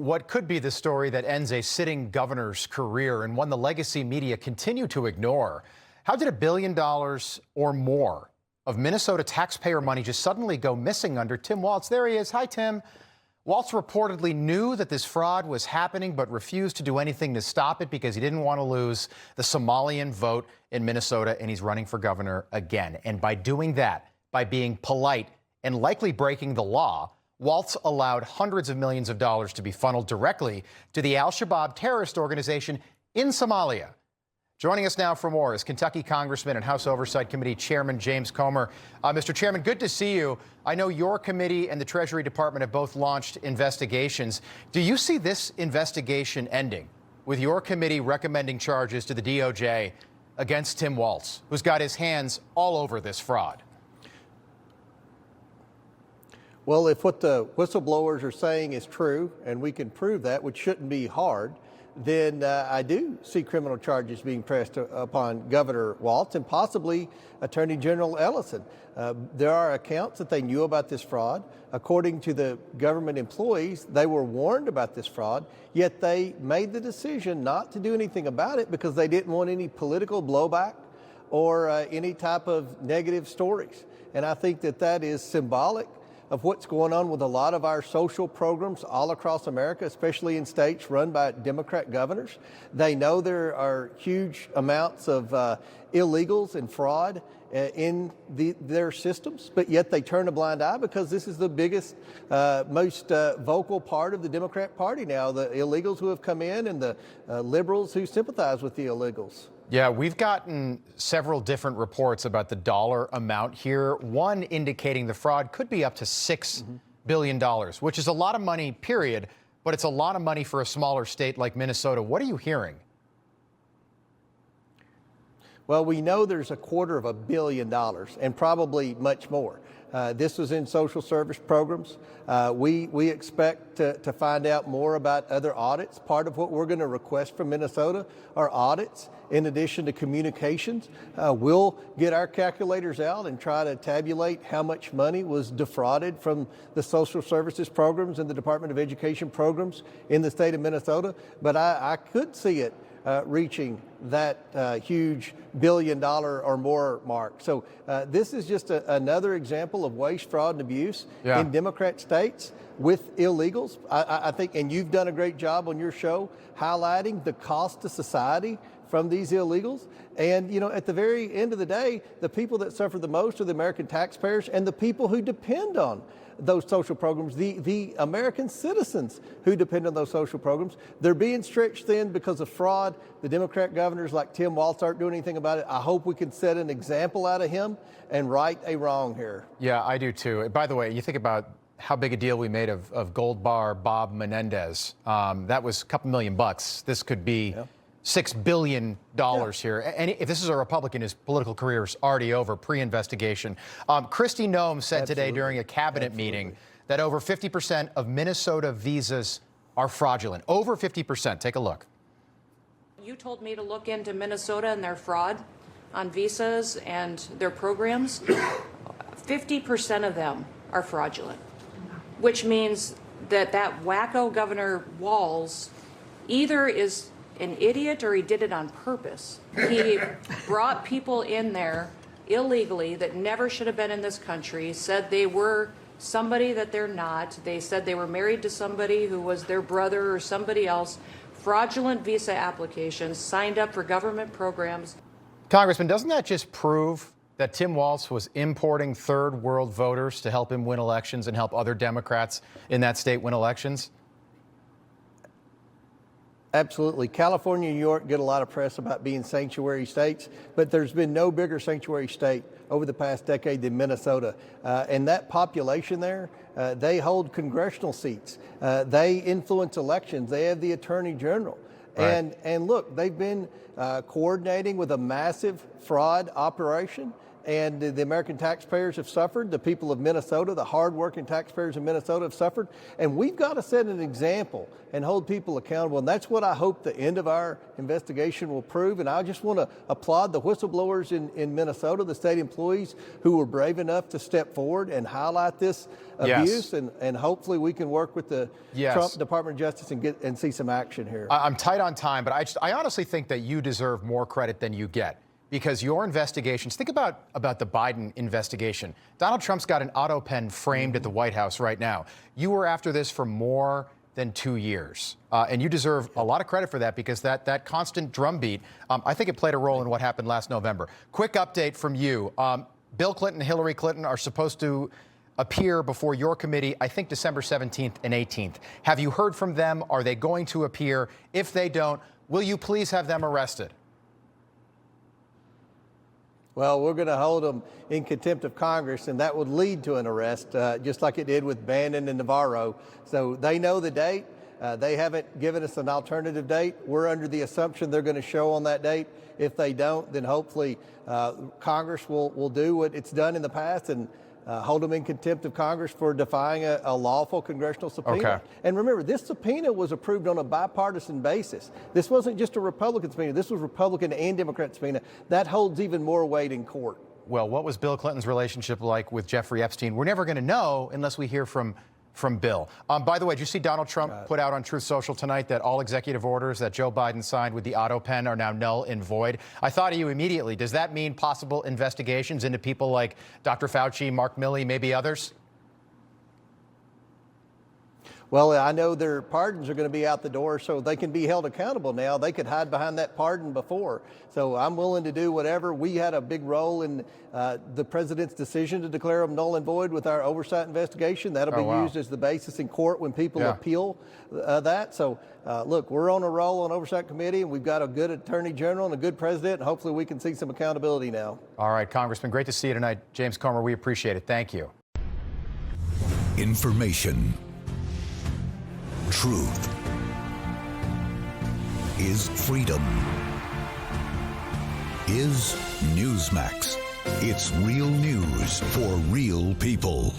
What could be the story that ends a sitting governor's career and one the legacy media continue to ignore? How did $1 billion or more of Minnesota taxpayer money just suddenly go missing under Tim Walz? There he is. Hi, Tim. Walz reportedly knew that this fraud was happening, but refused to do anything to stop it because he didn't want to lose the Somalian vote in Minnesota, and he's running for governor again. And by doing that, by being polite and likely breaking the law, Walz allowed hundreds of millions of dollars to be funneled directly to the al-Shabaab terrorist organization in Somalia. Joining us now for more is Kentucky Congressman and House Oversight Committee Chairman James Comer. Mr. Chairman, good to see you. I know your committee and the Treasury Department have both launched investigations. Do you see this investigation ending with your committee recommending charges to the DOJ against Tim Walz, who's got his hands all over this fraud? Well, if what the whistleblowers are saying is true, and we can prove that, which shouldn't be hard, then I do see criminal charges being pressed upon Governor Walz and possibly Attorney General Ellison. There are accounts that they knew about this fraud. According to the government employees, they were warned about this fraud, yet they made the decision not to do anything about it because they didn't want any political blowback or any type of negative stories. And I think that that is symbolic of what's going on with a lot of our social programs all across America, especially in states run by Democrat governors. They know there are huge amounts of illegals and fraud in their systems, but yet they turn a blind eye because this is the biggest, most vocal part of the Democrat Party now, the illegals who have come in and the liberals who sympathize with the illegals. Yeah, we've gotten several different reports about the dollar amount here, one indicating the fraud could be up to $6 billion, which is a lot of money, period, but it's a lot of money for a smaller state like Minnesota. What are you hearing? Well, we know there's $250 million and probably much more. This was in social service programs. We expect to find out more about other audits. Part of what we're going to request from Minnesota are audits in addition to communications. We'll get our calculators out and try to tabulate how much money was defrauded from the social services programs and the Department of Education programs in the state of Minnesota. But I could see it reaching that huge $1 billion or more mark. So this is just another example of waste, fraud, and abuse in Democrat states with illegals. I think, and you've done a great job on your show highlighting the cost to society from these illegals. And, you know, at the very end of the day, the people that suffer the most are the American taxpayers and the people who depend on those social programs, the American citizens who depend on those social programs. They're being stretched thin because of fraud. The Democrat governors like Tim Walz aren't doing anything about it. I hope we can set an example out of him and right a wrong here. Yeah, I do too. By the way, you think about how big a deal we made of Gold Bar Bob Menendez. That was a couple $1 million. This could be $6 billion here. And if this is a Republican, his political career is already over, pre-investigation. Kristi Noem said today during a cabinet meeting that over 50% of Minnesota visas are fraudulent. Over 50%. Take a look. You told me to look into Minnesota and their fraud on visas and their programs. 50% of them are fraudulent, which means that wacko Governor Walz either is an idiot or he did it on purpose. He brought people in there illegally that never should have been in this country, said they were somebody that they're not. They said they were married to somebody who was their brother or somebody else. Fraudulent visa applications, signed up for government programs. Congressman, doesn't that just prove that Tim Walz was importing third world voters to help him win elections and help other Democrats in that state win elections? Absolutely. California and New York get a lot of press about being sanctuary states, but there's been no bigger sanctuary state over the past decade than Minnesota. And that population there, they hold congressional seats. They influence elections. They have the attorney general. Right. And look, they've been coordinating with a massive fraud operation and the American taxpayers have suffered. The people of Minnesota, the hardworking taxpayers of Minnesota have suffered. And we've got to set an example and hold people accountable. And that's what I hope the end of our investigation will prove. And I just want to applaud the whistleblowers in Minnesota, the state employees who were brave enough to step forward and highlight this abuse. And hopefully we can work with the Trump Department of Justice and see some action here. I'm tight on time, but I honestly think that you deserve more credit than you get. Because your investigations, think about the Biden investigation. Donald Trump's got an auto pen framed at the White House right now. You were after this for more than 2 years. And you deserve a lot of credit for that because that constant drumbeat, I think it played a role in what happened last November. Quick update from you. Bill Clinton and Hillary Clinton are supposed to appear before your committee, I think December 17th and 18th. Have you heard from them? Are they going to appear? If they don't, will you please have them arrested? Well, we're going to hold them in contempt of Congress, and that would lead to an arrest, just like it did with Bannon and Navarro. So they know the date. They haven't given us an alternative date. We're under the assumption they're going to show on that date. If they don't, then hopefully Congress will do what it's done in the past and hold them in contempt of Congress for defying a lawful congressional subpoena. Okay. And remember, this subpoena was approved on a bipartisan basis. This wasn't just a Republican subpoena. This was Republican and Democrat subpoena. That holds even more weight in court. Well, what was Bill Clinton's relationship like with Jeffrey Epstein? We're never going to know unless we hear from Bill. By the way, did you see Donald Trump put out on Truth Social tonight that all executive orders that Joe Biden signed with the auto pen are now null and void? I thought of you immediately. Does that mean possible investigations into people like Dr. Fauci, Mark Milley, maybe others? Well, I know their pardons are going to be out the door, so they can be held accountable now. They could hide behind that pardon before. So I'm willing to do whatever. We had a big role in the president's decision to declare them null and void with our oversight investigation. That'll be used as the basis in court when people appeal that. So, look, we're on a roll on Oversight Committee, and we've got a good attorney general and a good president, and hopefully we can see some accountability now. All right, Congressman, great to see you tonight. James Comer, we appreciate it. Thank you. Information. Truth is freedom. Is Newsmax. It's real news for real people.